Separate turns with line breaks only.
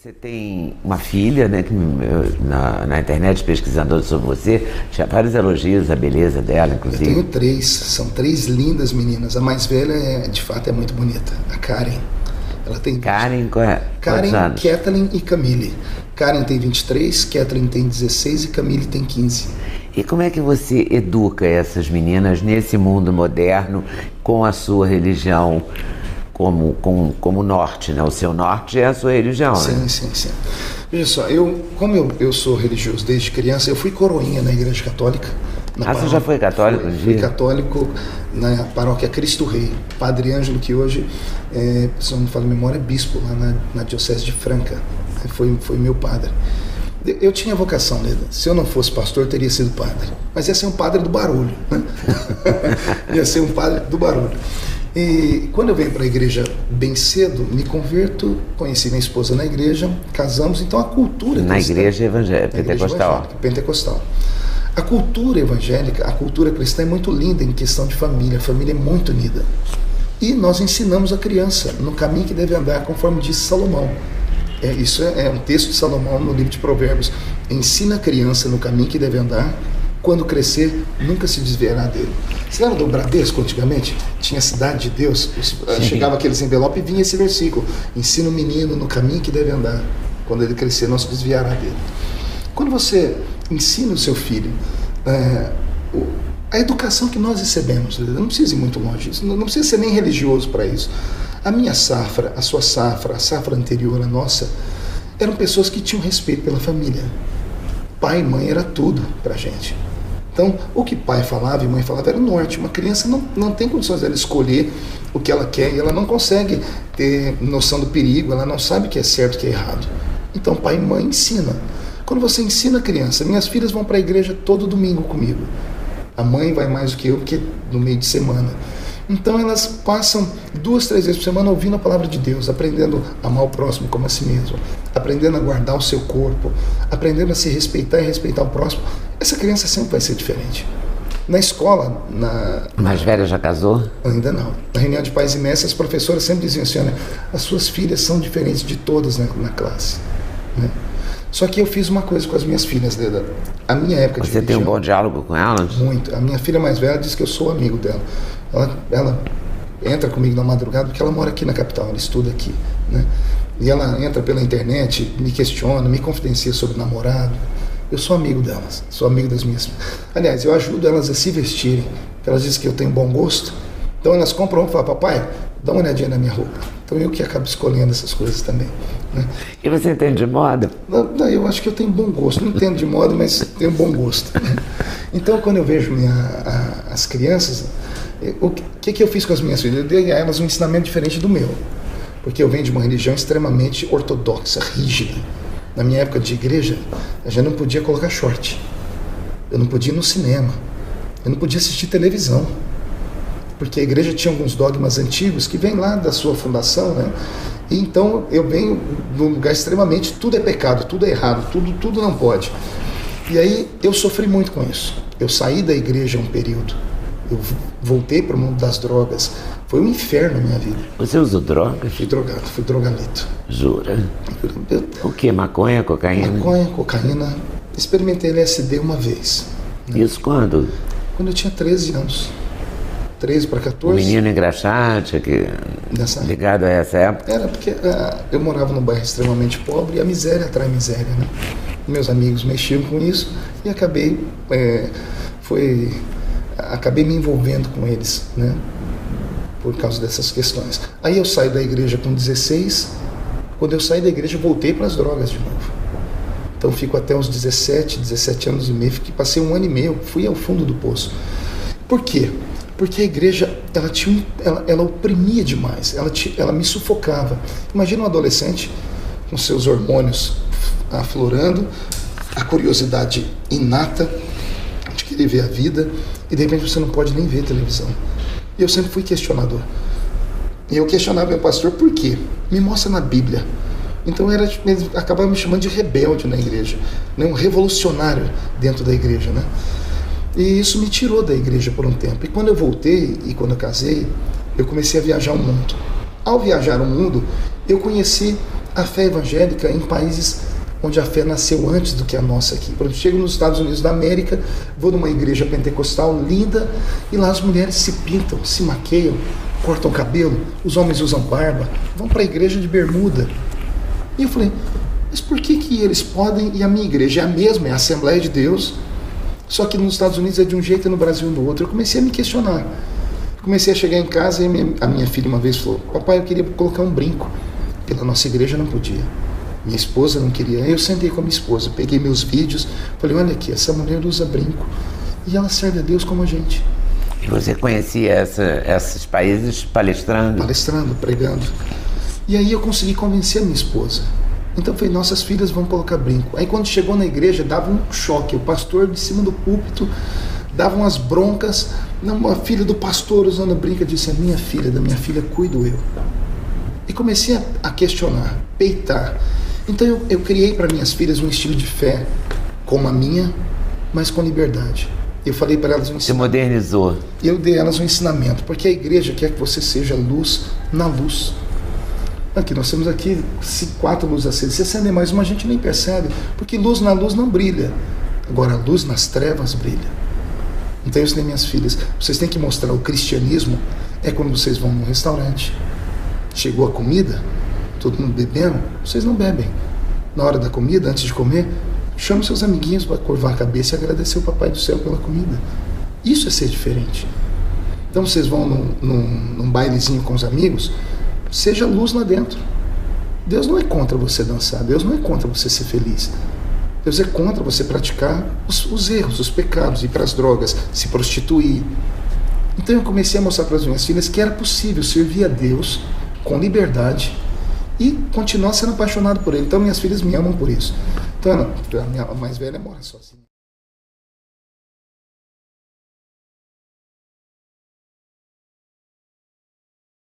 Você tem uma filha, né, que na internet, pesquisando sobre você, tinha vários elogios à beleza dela, inclusive.
Eu tenho três, são três lindas meninas. A mais velha, de fato, é muito bonita, a Karen. Ela tem 20.
Karen,
Karen,
anos?
Kathleen e Camille. Karen tem 23, Kathleen tem 16 e Camille tem 15.
E como é que você educa essas meninas nesse mundo moderno com a sua religião como norte, né? O seu norte é a sua religião, né?
Sim. Veja só, como eu sou religioso desde criança, eu fui coroinha na Igreja Católica.
Você já foi católico?
Fui católico na paróquia Cristo Rei. Padre Ângelo, que hoje, se não me falha a memória, é bispo lá na Diocese de Franca. Foi meu padre. Eu tinha vocação, né? Se eu não fosse pastor, eu teria sido padre. Mas ia ser um padre do barulho, né? Ia ser um padre do barulho. E quando eu venho para a igreja bem cedo, me converto, conheci minha esposa na igreja, casamos, então a cultura
na
cristã,
igreja evangélica,
pentecostal. A cultura evangélica, a cultura cristã é muito linda em questão de família, a família é muito unida. E nós ensinamos a criança no caminho que deve andar, conforme disse Salomão. Isso é um texto de Salomão no livro de Provérbios. Ensina a criança no caminho que deve andar, quando crescer, nunca se desviará dele. Você lembra do Bradesco antigamente? Tinha Cidade de Deus, chegava aqueles envelopes e vinha esse versículo: ensina o menino no caminho que deve andar, quando ele crescer não se desviará dele. Quando você ensina o seu filho a educação que nós recebemos, não precisa ir muito longe, não precisa ser nem religioso para isso. A minha safra, a sua safra, a safra anterior à nossa, eram pessoas que tinham respeito pela família. Pai e mãe era tudo para a gente. Então, o que pai falava e mãe falava era o norte. Uma criança não tem condições dela escolher o que ela quer e ela não consegue ter noção do perigo, ela não sabe o que é certo e o que é errado. Então, pai e mãe ensina. Quando você ensina a criança, minhas filhas vão para a igreja todo domingo comigo. A mãe vai mais do que eu, porque no meio de semana. Então elas passam 2, 3 vezes por semana ouvindo a palavra de Deus, aprendendo a amar o próximo como a si mesmo, aprendendo a guardar o seu corpo, aprendendo a se respeitar e respeitar o próximo. Essa criança sempre vai ser diferente. Na escola...
Mais velha já casou?
Ainda não. Na reunião de pais e mestres, as professoras sempre diziam assim: olha, as suas filhas são diferentes de todas na classe, né? Só que eu fiz uma coisa com as minhas filhas, Leda. A minha época de religião...
Você tem um bom diálogo com elas?
Muito. A minha filha mais velha diz que eu sou amigo dela. Ela entra comigo na madrugada porque ela mora aqui na capital, ela estuda aqui, né? E ela entra pela internet, me questiona, me confidencia sobre namorado. Eu sou amigo delas, sou amigo das minhas filhas. Aliás, eu ajudo elas a se vestirem. Elas dizem que eu tenho bom gosto. Então elas compram roupa e falam: papai, dá uma olhadinha na minha roupa. Então eu que acabo escolhendo essas coisas também, né?
E você entende de moda?
Não, eu acho que eu tenho bom gosto. Não entendo de moda, mas tenho bom gosto, né? Então quando eu vejo as crianças, o que eu fiz com as minhas filhas? Eu dei a elas um ensinamento diferente do meu. Porque eu venho de uma religião extremamente ortodoxa, rígida. Na minha época de igreja, eu já não podia colocar short. Eu não podia ir no cinema. Eu não podia assistir televisão. Porque a igreja tinha alguns dogmas antigos que vêm lá da sua fundação, né? E então eu venho de um lugar extremamente... Tudo é pecado, tudo é errado, tudo não pode. E aí eu sofri muito com isso. Eu saí da igreja um período. Eu voltei para o mundo das drogas. Foi um inferno na minha vida.
Você usou drogas?
Fui drogado, fui drogadito.
Jura? O que? Maconha, cocaína?
Maconha, cocaína. Experimentei LSD uma vez, né?
Isso quando?
Quando eu tinha 13 anos. 13 para 14.
O menino engraxate, ligado a essa época?
Era porque eu morava num bairro extremamente pobre e a miséria atrai miséria, né? Meus amigos mexiam com isso e acabei me envolvendo com eles, né? Por causa dessas questões. Aí eu saí da igreja com 16. Quando eu saí da igreja, eu voltei para as drogas de novo. Então fico até uns 17 anos e meio. Passei 1 ano e meio, fui ao fundo do poço. Por quê? Porque a igreja, ela oprimia demais, ela me sufocava. Imagina um adolescente com seus hormônios aflorando, a curiosidade inata de querer ver a vida, e de repente você não pode nem ver televisão. E eu sempre fui questionador. E eu questionava meu pastor: por quê? Me mostra na Bíblia. Então ele acabava me chamando de rebelde na igreja, né? Um revolucionário dentro da igreja, né? E isso me tirou da igreja por um tempo. E quando eu voltei e quando eu casei, eu comecei a viajar o mundo. Ao viajar o mundo, eu conheci a fé evangélica em países onde a fé nasceu antes do que a nossa aqui. Por exemplo, chego nos Estados Unidos da América, vou numa igreja pentecostal linda, e lá as mulheres se pintam, se maqueiam, cortam cabelo, os homens usam barba, vão para a igreja de bermuda. E eu falei, mas por que eles podem e a minha igreja é a mesma, é a Assembleia de Deus, só que nos Estados Unidos é de um jeito e no Brasil no outro? Eu comecei a me questionar. Comecei a chegar em casa e a minha filha uma vez falou, papai, eu queria colocar um brinco. Pela nossa igreja não podia. Minha esposa não queria. Aí eu sentei com a minha esposa, peguei meus vídeos, falei, olha aqui, essa mulher usa brinco e ela serve a Deus como a gente.
E você conhecia esses países palestrando?
Palestrando, pregando. E aí eu consegui convencer a minha esposa. Então eu falei, nossas filhas vão colocar brinco. Aí quando chegou na igreja, dava um choque. O pastor de cima do púlpito dava umas broncas. Não, a filha do pastor usando brinco, disse, minha filha, da minha filha cuido eu. E comecei a questionar, peitar. Então eu criei para minhas filhas um estilo de fé como a minha, mas com liberdade. Eu falei para elas um ensinamento.
Você modernizou.
Eu dei a elas um ensinamento, porque a igreja quer que você seja luz na luz. Aqui, nós temos aqui 4 luzes acesas. Se acender mais uma, a gente nem percebe, porque luz na luz não brilha. Agora, a luz nas trevas brilha. Então eu ensinei minhas filhas, vocês têm que mostrar o cristianismo, é quando vocês vão num restaurante. Chegou a comida, todo mundo bebendo, vocês não bebem. Na hora da comida, antes de comer, chama seus amiguinhos para curvar a cabeça e agradecer o Papai do Céu pela comida. Isso é ser diferente. Então vocês vão num bailezinho com os amigos, seja luz lá dentro. Deus não é contra você dançar, Deus não é contra você ser feliz. Deus é contra você praticar os erros, os pecados, ir para as drogas, se prostituir. Então eu comecei a mostrar para as minhas filhas que era possível servir a Deus com liberdade e continuar sendo apaixonado por Ele. Então minhas filhas me amam por isso. Então a minha mais velha mora sozinha.